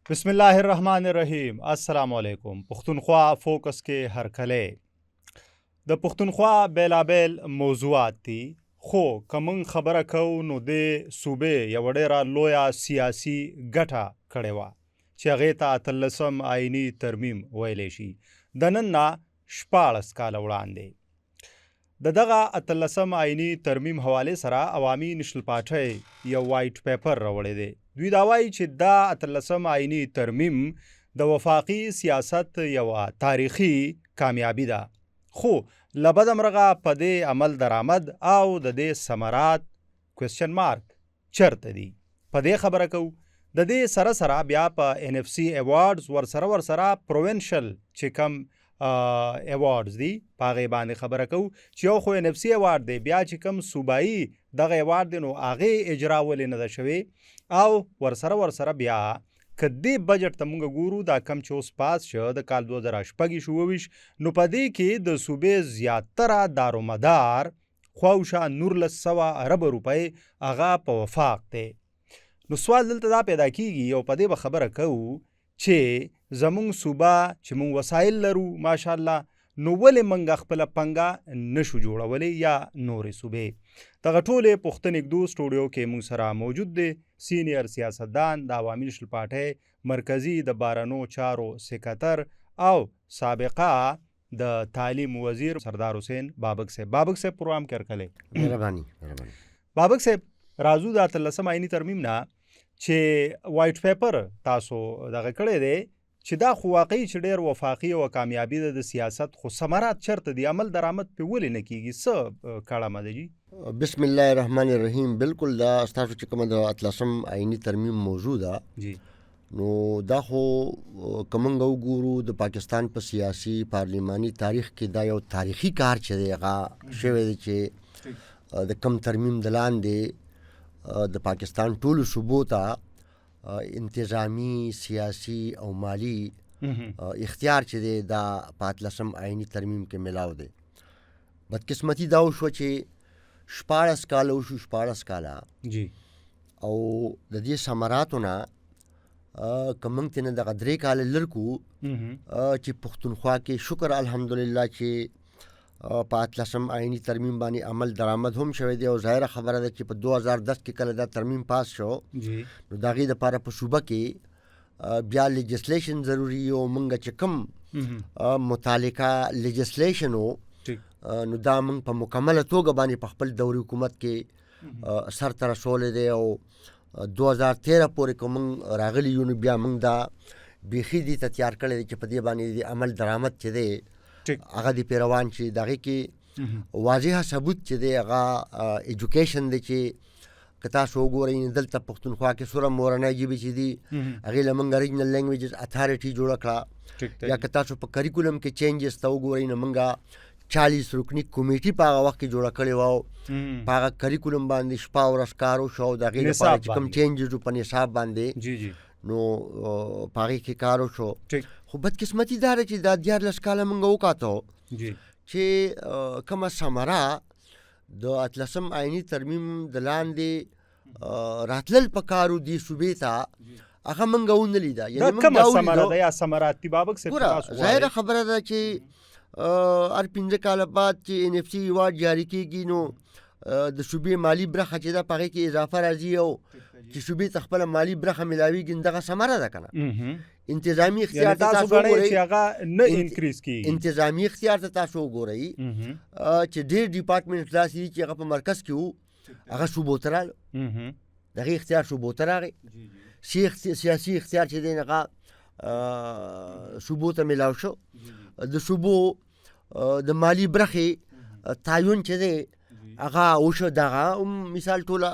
بسم الله الرحمن الرحیم. السلام علیکم. پښتونخوا فوکس کې هرکلی د پښتونخوا بیلابیل موضوعات دي، خو کوم خبره کوو نو د صوبې یو ډیره لویه سیاسي ګټه کړې وه چې هغې ته 18 آئیني ترمیم ویلی شي. د نن نه 14 کاله وړاندې د دغه 18 آئیني ترمیم حوالې سره عوامي نشل پارټۍ یو وایټ پیپر راوړی دی. دوی دا وایي چې دا 18 آئیني ترمیم د وفاقي سیاست یوه تاریخي کامیابي ده، خو له بده مرغه په دې عمل درآمد او د دې ثمرات کوېسچن مارک چرته دي. په دې خبره کوو. د دې سره سره بیا په NFC ایوارډز ورسره پروینشل چې کم ایوارډز دي په هغې باندې خبره کوو چې یو خو NFC ایوارډ دی، بیا چې کم صوبایي دغه ایوارډ دی نو هغې اجرا ولې نه ده شوې، او ورسره بیا که دې بجټ ته مونږ ګورو دا کم چې اوس پاس شه د کال 2028 نو په دې کې د صوبې زیاتره دارومدار خواوشا 1900 ارب روپۍ هغه په وفاق دی. نو سوال دلته دا پیدا کیږي او په دې به خبره کوو چې زمونږ صوبه چې مونږ وسایل لرو ماشاءالله نو ولې مونږ خپله پنګه نشو جوړولی یا نورې صوبې. دغه ټولې پوښتنې ږدو. سټوډیو کې مونږ سره موجود دی سینیر سیاستدان د عوامي نشل پارټۍ مرکزي د بهرنو چارو سکرتر او سابقه د تعلیم وزیر سردار حسین بابک صاحب. بابک صاحب پروګرام کې هرکلی. مهرباني. بابک صاحب راځو د 18 آئیني ترمیم نه چې وایټ پیپر تاسو دغه کړی دی چې دا خو واقعي چې ډېر وفاقي او کامیابي ده د سیاست، خو ثمرات چرته دي؟ عمل درآمد پې ولې نه کېږي؟ څه کړمه ده جي؟ بسم الله الرحمن الرحیم. بالکل دا ستاسو چې کومه د 18 آئیني ترمیم موضوع ده جی نو دا خو که موږ وګورو د پاکستان په سیاسي پارلیماني تاریخ کې دا یو تاریخي کار چې دی هغه شوی دی چې د کم ترمیم د لاندې د پاکستان ټولو صوبو ته انتظامی سیاسی او مالی اختیار چې دی دا په 18 آئیني ترمیم کې ملاو دی. بدقسمتي دا وشوه چې 14 کاله وشو 14 کاله جی او د دې ثمراتو نه که موږ ترې نه دغه 3 کاله لر کړو چې پښتونخوا کې شکر الحمدلله چې په 18 آئیني ترمیم باندې عمل درآمد هم شوی دی او ظاهره خبره ده چې په 2010 کې کله دا ترمیم پاس شو جی نو د هغې دپاره په صوبه کې بیا لیجسلیشن ضروري او موږ چې کوم متعلقه لیجسلیشن و نو دا موږ په مکمله توګه باندې په خپل دوري حکومت کې سر ته رسولی دی او 2013 پورې که موږ راغلي یو نو بیا موږ دا بیخي دې ته تیار کړی دی چې په دې باندې د عمل درآمد چې دی هغه د پیروان چې د هغې کې واضحه ثبوت چې دی هغه ایجوکیشن دی چې که تاسو وګورئ دلته پښتونخوا کې څومره مورنۍ ژبې چې دي هغې له موږ ریجنل لینګویجز اتھارټي جوړه کړه، یا که تاسو په کریکولم کې چینجز ته وګورئ نو موږ 40 رکني کمیټي په هغه وخت کې جوړه کړې وه او په هغه کریکولم باندې شپه ورځ کار وشو او د هغې لپاره چې کوم چینجز په نصاب باندې نو په هغې کې کار وشو. خو بدقسمتي دا ده چې دا 14 کاله موږ وکاتو چې کومه ثمره د 18 آئیني ترمیم د لاندې راتلل په کارو دې صوبې ته هغه موږ ونه لیده. دا کومه ثمره ده یا ثمرات دي بابک صاحب؟ ګوره ظاهره خبره ده چې هر 15 کاله بعد چې NFC ایوارډ جاري کېږي نو د صوبې مالي برخه چې ده په هغې کې اضافه راځي او چې صوبې ته خپله مالي برخه ملاویږي دغه ثمره ده که نه. انتظامي اختیار ته تاسو وګورئ چې هغه نه انکریز کېږي. انتظامي اختیار ته تاسو وګورئ چې ډېر ډپارټمنټ داسې دي چې هغه په مرکز کې وو هغه صوبو ته راغلو، د هغې اختیار صوبو ته راغی. سیاسي اختیار چې دی هغه صوبو ته ملاو شو. د صوبو د مالي برخې تعین چې دی هغه وشو، دغه مثال ټوله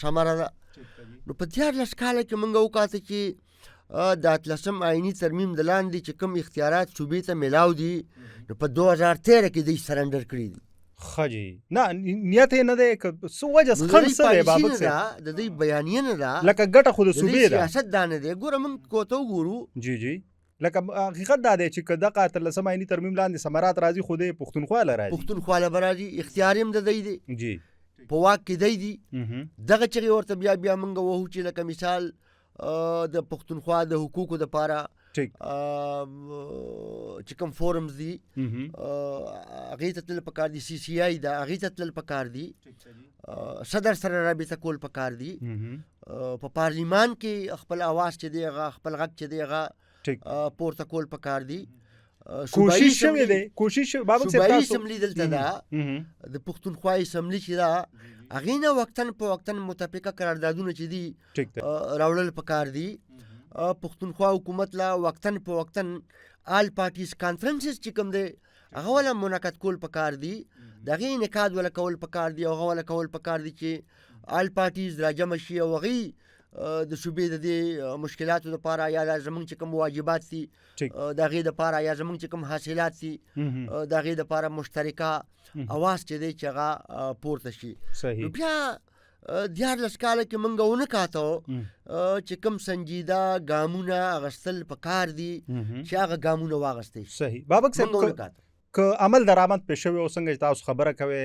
ثمره ده. نو په 14 کاله کې موږ وکاته چې د 18 آئیني ترمیم د لاندې چې کوم اختیارات صوبې ته ملاو دي نو په 2013 کې دوی سرنډر کړي دي. ښه جی نه نیت یې نه دی که څه وجه خنډ څه دی بابک صاحب؟ د دوی بیانیه نه ده، لکه ګټه خو د صوبې ده، سیاست دا نه دی. ګوره موږ کوته وګورو جی لکه حقیقت دا دی چې که دغه 18 آئیني ترمیم لاندې ثمرات راځي خو د پښتونخوا له راځي، پښتونخوا له به راځي، اختیار هم د دی جی په واک کې دی دغه چغې ورته بیا موږ وهو چې لکه مثال د پښتونخوا د حقوقو دپاره ټیک چې کوم فورمز دي هغې ته تلل پکار دي، CCI ده هغې ته تلل پکار دي، صدر سره رابطه کول پکار دي، په پارلیمان کې خپل اواز چې دی هغه خپل غږ چې دی هغه پورته کول پکار دي. کوشش شوی دی، کوشش بابک صاحب صوبایي تاسو اسمبلي دلته ده، د پښتونخوا اسمبلي چې ده هغې نه وقتاً په وقتاً متفقه قراردادونه چې دي راوړل پکار دي. پښتونخوا حکومت لا وقتاً په وقتاً آل پارټیز کانفرنسز چې کوم دی هغه ولا منعقد کول پکار دي، د هغې انعقاد ولا کول پکار دي، هغه ولا کول پکار دي چې آل پارټیز راجمع شي او هغې د صوبې د دې مشکلاتو دپاره یا زمونږ چې کوم واجبات دي د هغې دپاره یا زمونږ چې کوم حاصلات دي د هغې دپاره مشترکه اواز چې دی چې هغه پورته شي. نو بیا 14 کاله کې موږ ونه کاته چې کوم سنجیده ګامونه اخیستل پکار دي چې هغه ګامونه واخیستی شي. صحیح. بابک صاحب که عمل درآمد پې شوی او څنګه چې تاسو خبره کوئ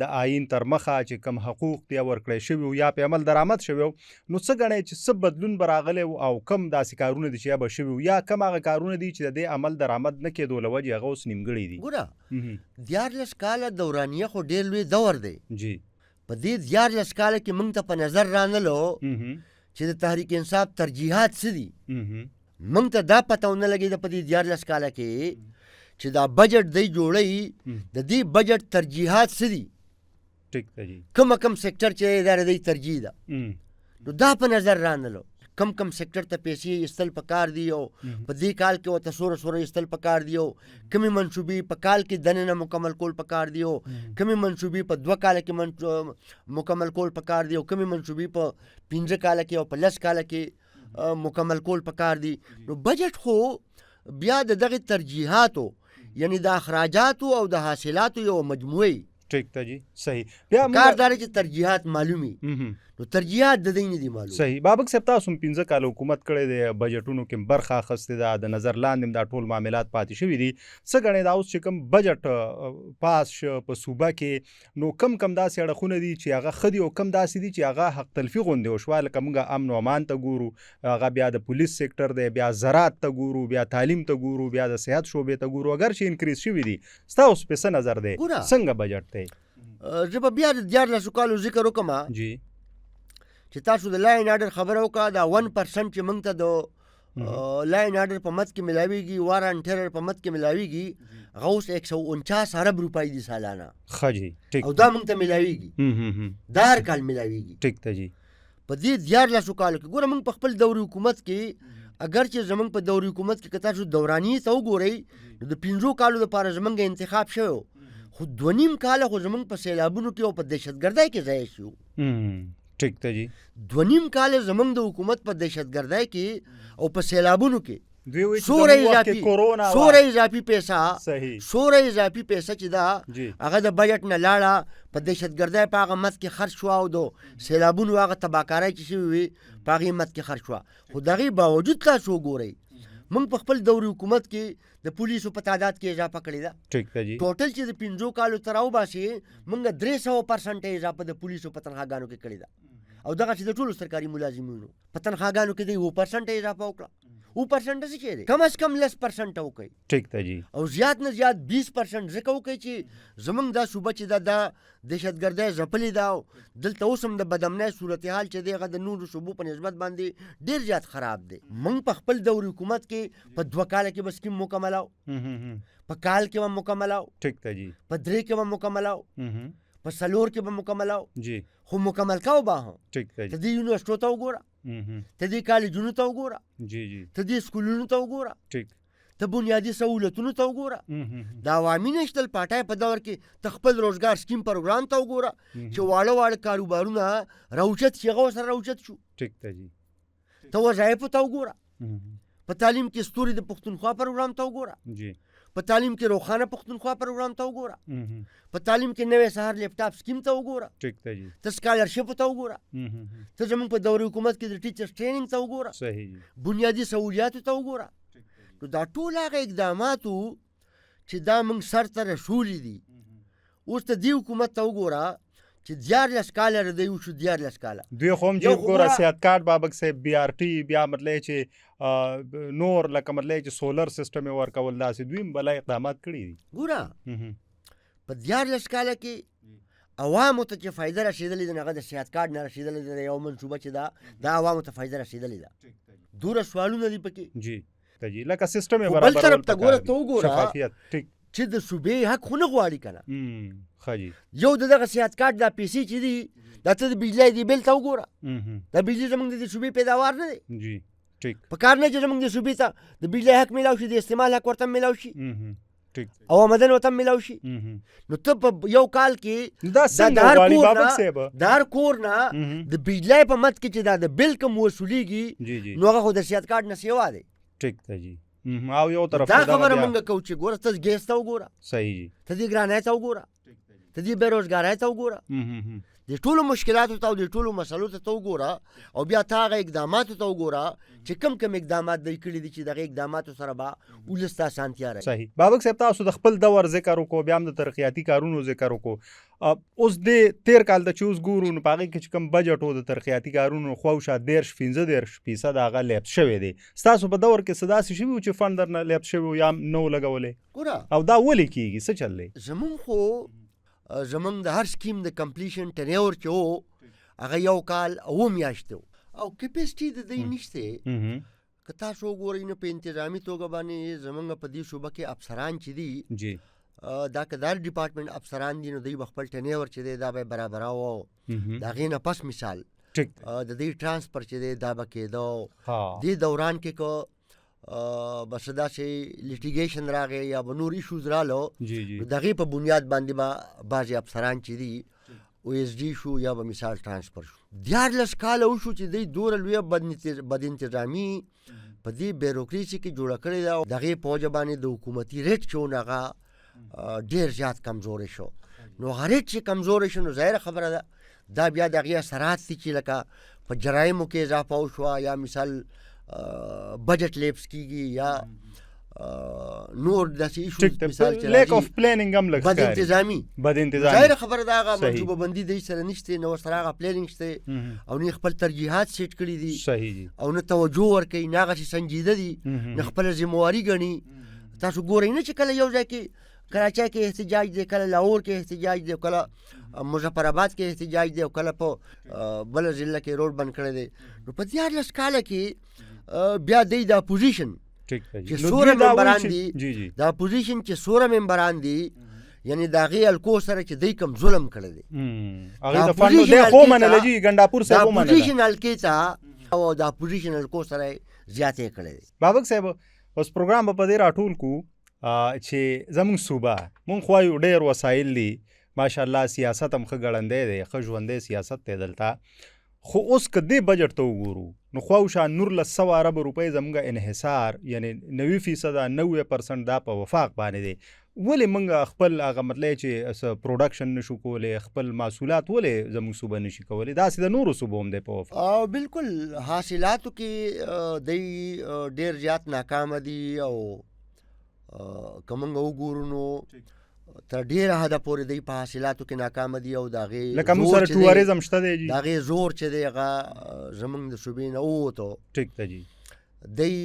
د آیین تر مخه چې کوم حقوق دي ورکړی شوي یا پې عمل درآمد شوی نو څه ګڼئ چې څه بدلون به راغلی او کم داسې کارونه دي چې یا به شوي یا کم هغه کارونه دي چې د دې عمل درآمد نه کېدو له وجې هغه اوس نیمګړي دي؟ ګوره 14 کاله دورانیه خو ډېر لوی دور دی. جی په دې 14 کاله کې موږ ته په نظر رانلو چې د تحریک انصاف ترجیحات څه دي. موږ ته دا پته ونه لګېده په دې 14 کاله کې چې دا بجټ دی جوړوي د دې بجټ ترجیحات څه دي، ټیک ده جی، کوم سیکټر چې دا د ترجیح ده نو دا په نظر رانلو. کم سیکټر ته پیسې ایستل پکار دي او په دې کال کې ورته سوره ایستل پکار دي او کمې منصوبې په کال کې دننه مکمل کول پکار دي او کمې منصوبې په 2 کاله کې مکمل کول پکار دي او کمې منصوبې په 15 کاله کې او په 10 کاله کې مکمل کول پکار دي. نو بجټ خو بیا د دغه ترجیحاتو یعنی د اخراجاتو او د حاصلاتو یو مجموعي ټیک ده جی. صحیح. بیا کار دا چې ترجیحات معلومي نو ترجیحات د دې نه دي معلوم. صحیح. بابک صاحب تاسو 15 کال حکومت کړی دی، بجټونو کې برخه اخیستې ده، د نظر لاندې دا ټول معاملات پاتې شوي دي. څه ګڼئ دا اوس چې کوم بجټ پاس شو په صوبه کې نو کم داسې اړخونه دي چې هغه ښه دي او کم داسې دي چې هغه حق تلفي غوندې وشوه، لکه موږ امن و امان ته ګورو، هغه بیا د پولیس سیکټر دی، بیا زراعت ته ګورو، بیا تعلیم ته ګورو، بیا د صحت شعبې ته ګورو، اگر چې انکریز شوي دي. ستاسو په څه نظر دی څنګه بجټ دی؟ زه به بیا د 14 کالو ذکر وکړم جی چې تاسو د لاین آرډر خبره وکړه. دا 1% چې موږ ته د لاین آرډر په مد کې ملاویږي، وار ان ټیرر په مد کې ملاویږي، هغه اوس 149 ارب روپۍ دي سالانه. ښه جی ټیک. او دا موږ ته ملاویږي، دا هر کال ملاویږي. ټیک ده جی. په دې 14 کالو کې ګوره موږ په خپل دوري حکومت کې اگر چې زمونږ په دوري حکومت کې که تاسو دوراني ته وګورئ نو د 15 کالو لپاره زمونږ انتخاب شوی خو 2.5 کاله خو زمونږ په سیلابونو کې او په دهشتګردۍ کې ضایع شو. ټیک ده جی. 2.5 کاله زمونږ د حکومت په دهشتګردۍ کې او په سیلابونو کې سوره اضافي پیسه چې دا هغه د بجټ نه لاړه په دهشتګردۍ په هغه مد کې خرج شوه او د سیلابونو هغه تباهکارۍ چې شوي وي په هغې مد کې خرج شوه. خو د هغې باوجود تاسو وګورئ موږ په خپل دوري حکومت کې د پولیسو په تعداد کې اضافه کړې ده. ټیک ده جی. ټوټل چې د 15 کالو ته راوباسي موږ 300% اضافه د پولیسو په تنخواګانو کې کړې ده او دغه چې د ټولو سرکاري ملازمینو په تنخواګانو کې د 1% اضافه وکړه. 1% څه شی دی؟ کم از کم 10% وکړئ. ټیک ده جی. او زیات نه زیات 20% ځکه وکړئ چې زمونږ دا صوبه چې دا دهشتګردۍ ځپلې ده او دلته اوس هم د بدامنۍ صورتحال چې دی هغه د نورو صوبو په نسبت باندې ډېر زیات خراب دی. موږ په خپل دوري حکومت کې په 2 کاله کې به سکیم مکملو، په کال کې به مکملو، ټیک ده جی. په 3 کې به مکملو، په 4 کې به مکملو جی. خو مکمل کاو به هم ټیک ده جی. ته دې یونیورسټو ته وګوره، ته دې کالجونو ته وګوره، جی جی. ته دې سکولونو ته وګوره، ټیک. ته بنیادي سهولتونو ته وګوره. د عوامي نشتل پارټۍ په دور کې ته خپل روزګار سکیم پروګرام ته وګوره چې واړه کاروبارونه راوچت شي، هغه ورسره راوچت شو. ټیک ده جی. ته وظایفو ته وګوره، په تعلیم کې ستوري د پښتونخوا پروګرام ته وګوره، جی. په تعلیم کې روښانه پښتونخوا پروګرام ته وګوره، په تعلیم کې نوې سهار لیپټاپ سکیم ته وګوره، ټیک ده جی. ته سکالرشپ ته وګوره، ته زموږ په دوري حکومت کې د ټیچرز ټریننګ ته وګوره، صحیح. بنیادي سہولیاتو ته وګوره. نو دا ټول هغه اقداماتو چې دا موږ سر ته رسولي دي اوس ته دې حکومت ته وګوره چې 14 کاله د دوی وشو 14 کاله دوی خو هم چې ګوره صحت کارت بابک صاحب بي آر ټي بیا مطلب چې نور لکه مطلب چې سولر سیسټم یې ورکول داسې دوی هم بله اقدامات کړي دي ګوره په 14 کاله کې عوامو ته چې فایده رسېدلې ده هغه د صحت کارت نه رسېدلې ده یو منصوبه چې دا عوامو ته فایده رسېدلې ده دومره سوالونه دي پکې جی لکه سیسټم یې خو بل طرف ته ګوره ته وګوره شفافیت ټیک چې د صوبې حق خو نه غواړي که نه ښه جي یو د دغه صحت کارت دا پیسې چې دي دا ته د بجلی دې بل ته وګوره دا بجلی زموږ د دې صوبې پیداوار نه دی جی ټیک په کار نه چې زموږ د صوبې ته د بجلی حق میلاو شي د استعمال حق ورته میلاو شي او آمدن ورته میلاو شي نو ته په یو کال کې دا څنګه غواړي بابک صاحب د هر کور نه د بجلی په مد کې چې دا د بل کوم وصولیږي نو هغه خو د صحت کارت نه سیوا دی ټیک ده جی او یو طرف دا خبره مونږ کوو چې ګوره ته ګیس ته وګوره صحیح جی ته دې ګرانۍ ته وګوره ته دې بېروزګارۍ ته وګوره د ټولو مشکلاتو ته او د ټولو مسلو ته وګوره او بیا ته هغه اقداماتو ته وګوره چې کم اقدامات دوی کړي دي چې دغه اقداماتو سره به ولس ته اسانتیا راځي صحیح بابک صاحب تاسو د خپل دور ذکر وکړو بیا هم د ترقیاتي کارونو ذکر وکړو اوس د تیر کال د چې اوس ګورو نو په هغې کې چې کوم بجټ و د ترقیاتي کارونو خواوشا 15% هغه لیفت شوی دی ستاسو په دور کې څه داسې شوي و چې فنډ درنه لیفت شوی و یا نه و لګولی ګوره او دا ولې کېږي څه چل دی زمونږ خو زمونږ د هر سکیم د کمپلیشن ټینیور چې و هغه یو کال 9 میاشتې و او کیپیسټي د دوی نشته که تاسو وګورئ نو په انتظامي توګه باندې زمونږ په دې صوبه کې افسران چې دي جی دا که دا ډپارټمنټ افسران دي نو دوی به خپل ټینیور چې دی دا به برابراوه د هغې نه پس مثال د دوی ټرانسفر چې دی دا به کېده دې دوران کې که بس داسې لیټیګیشن راغی یا به نور ایشوز رالو د هغې په بنیاد باندې به بعضې افسران چې دي OSD شو یا به مثال ټرانسفر شو 14 کاله وشو چې دوی دومره لویه بد انتظامي په دې بیروکریسي کې جوړه کړې ده د هغې په وجه باندې د حکومتي ریټ چې و نو هغه ډېر زیات کمزوری شو نو هغه ریټ چې کمزوری شو نو ظاهره خبره ده دا بیا د هغې اثرات دي چې لکه په جرایمو کې اضافه وشوه یا مثال بجټ لیپس کېږي یا نور داسې ایشوز مثال چې لیک اف پلانینګ هم لږ بد انتظامي ظاهره خبره ده هغه منصوبه بندي دی سره نشته نو ورسره هغه پلانینګ شته او نه خپل ترجیحات سیټ کړي دي صحیح دي او نه توجه ورکوي نه هغسې سنجیده دي نه خپله ذمهواري ګڼي تاسو ګورئ نه چې کله یو ځای کې کراچۍ کې احتجاج دی کله لاهور کې احتجاج دی کله مظفرآباد کې احتجاج دی او کله په بله ضلع کې روډ بند کړی دی نو په 14 کاله کې بیا دی د اپوزیشن چې سوره ممبران دي د اپوزیشن چې سوره ممبران دي یعنی د هغې الکو سره چې دوی کوم ظلم کړی دی هغې د فنډو دی خو منله جي ګنډاپور صاحب د اپوزیشن الکې ته او د اپوزیشن الکو سره زیاتې کړی دی بابک صاحب اوس پروګرام به په دې راټول کړو چې زموږ صوبه مونږ خو وایو ډېر وسایل دي ماشاءالله سیاست هم ښه ګړندی دی ښه ژوندی سیاست دی دلته خو اوس که دې بجټ ته وګورو نو خواوشا 1900 ارب روپۍ زموږ انحصار یعنی 90% 90% دا په وفاق باندې دی ولې موږ خپل هغه مطلب چې پروډکشن نشو کولی خپل محصولات ولې زموږ صوبه نشي کولی داسې د نورو صوبو هم دی په وفاق بالکل حاصلاتو کې دی ډېر زیات ناکامه دي او که موږ وګورو نو تر ډېره حده پورې دی په حاصلاتو کې ناکامه دي او د هغې لکه موږ سره ټوریزم شته دی جي د هغې زور چې دی هغه زموږ د صوبې نه ووتو ټیک ده جي دی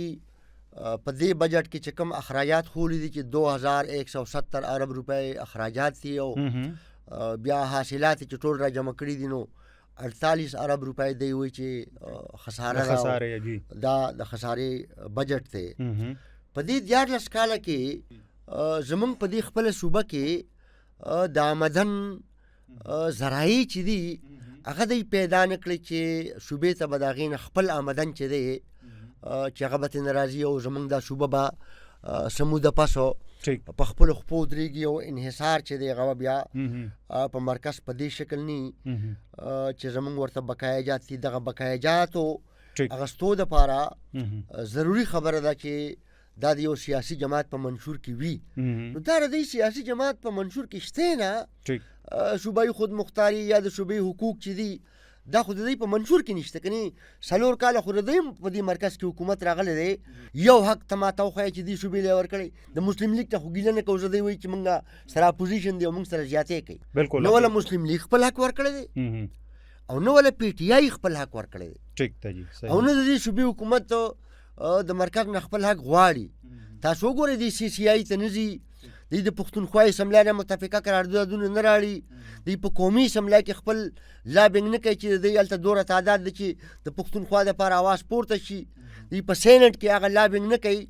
په دې بجټ کې چې کوم اخراجات خولی دي چې 2170 ارب روپۍ اخراجات دي او بیا حاصلات چې ټول را جمع کړي دي نو 48 ارب روپۍ دی وایي چې خساره دا د خسارې بجټ دی په دې 14 کاله کې زمونږ په دې خپله صوبه کې د آمدن ذرایع چې دي هغه دوی پیدا نه کړی چې صوبې ته به د هغې نه خپل آمدن چې دی چې هغه به ترېنه راځي او زمونږ دا صوبه به څه موده پسو په خپلو خپو ودرېږي او انحصار چې دی هغه بیا په مرکز په دې شکل نی چې زمونږ ورته بقایجات دي دغه بقایجاتو اخیستو دپاره ضروري خبره ده چې دا د یو سیاسي جماعت په منشور کې وي نو دا د دې سیاسي جماعت په منشور کې شته نه صوبایي خودمختاري یا د صوبې حقوق چې دي دا خو د دوی په منشور کې نشته کني 4 کاله خو د دوی په دې مرکز کې حکومت راغلی دی یو حق ته ماته وښیه چې دې صوبې له ورکړی د مسلم لیگ ته خو ګیله نه کوو زه دوی وایي چې موږ سره اپوزیشن دی او موږ سره زیاتې کوي بالکل نو ولا مسلم لیگ خپل حق ورکړی دی او نو ولا پی ټی آی خپل حق ورکړی دی ټیک ته جی او نه د دې صوبې حکومت د مرکز نه خپل حق غواړي تاسو وګورئ د سی سی آی ته نه ځي دوی د پښتونخوا اسمبلی نه متفقه قراردادونه نه راړي دوی په قومي اسمبلی کې خپل لابینګ نه کوي چې دوی هلته دومره تعداد دی چې د پښتونخوا دپاره اواز پورته شي دوی په سینټ کې هغه لابینګ نه کوي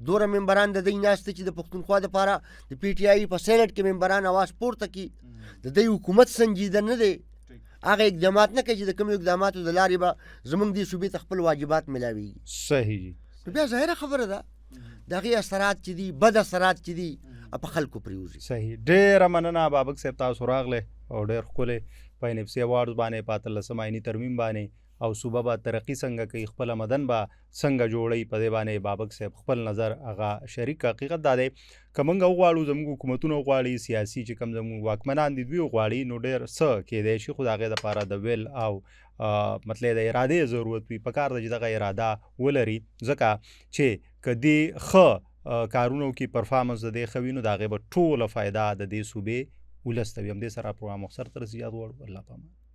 دومره ممبران د دوی ناست چې د پښتونخوا دپاره د پی ټی آی په سینټ کې ممبران اواز پورته کړي د دوی حکومت سنجیده نه دی هغه اقدامات نه کوي چې د کومو اقداماتو د لارې به زموږ دې صوبې ته خپل واجبات میلاویږي صحیح جی نو بیا ظاهره خبره ده د هغې اثرات چې دي بد اثرات چې دي په خلکو پرېوځي صحیح ډېره مننه بابک صاحب تاسو راغلی او ډېر ښکلی په NFC اواردز باندې په 18 آئیني ترمیم باندې او صوبه به ترقي څنګه کوي خپله مدن به څنګه جوړوي په دې باندې بابک صاحب خپل نظر هغه شریک حقیقت دا دی که موږ وغواړو زموږ حکومتونه وغواړي سیاسي چې کوم زموږ واکمنان دي دوی وغواړي نو ډېر څه کیدی شي خو د هغې دپاره د ویل او مطلب د ارادې ضرورت وي په کار ده چې دغه اراده ولري ځکه چې که دې ښه کارونو کې پرفارمنس د دې ښه وي نو د هغې به ټوله فایده د دې صوبې ولس ته وي همدې سره پروګرام مختصر ته رسېږي الله پامان